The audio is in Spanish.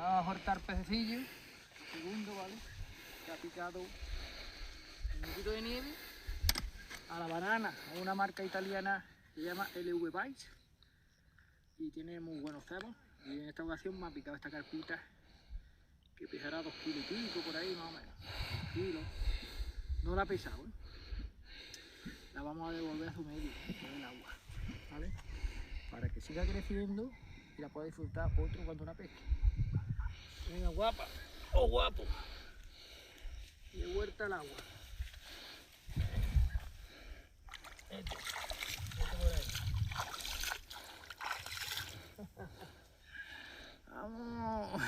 Vamos a cortar pececillo. Segundo, ¿vale? Que ha picado un poquito de nieve. A la banana, a una marca italiana que se llama LV Vice. Y tiene muy buenos cebos. Y en esta ocasión me ha picado esta carpita que pesará 2 kilos y pico por ahí más o menos. 2 kilos. No la ha pesado, ¿eh? La vamos a devolver a su medio por el agua, ¿vale? Para que siga creciendo y la pueda disfrutar otro cuando la pesque. Venga, guapa. ¡Oh, guapo! De vuelta al agua. Este por ahí. ¡Vamos!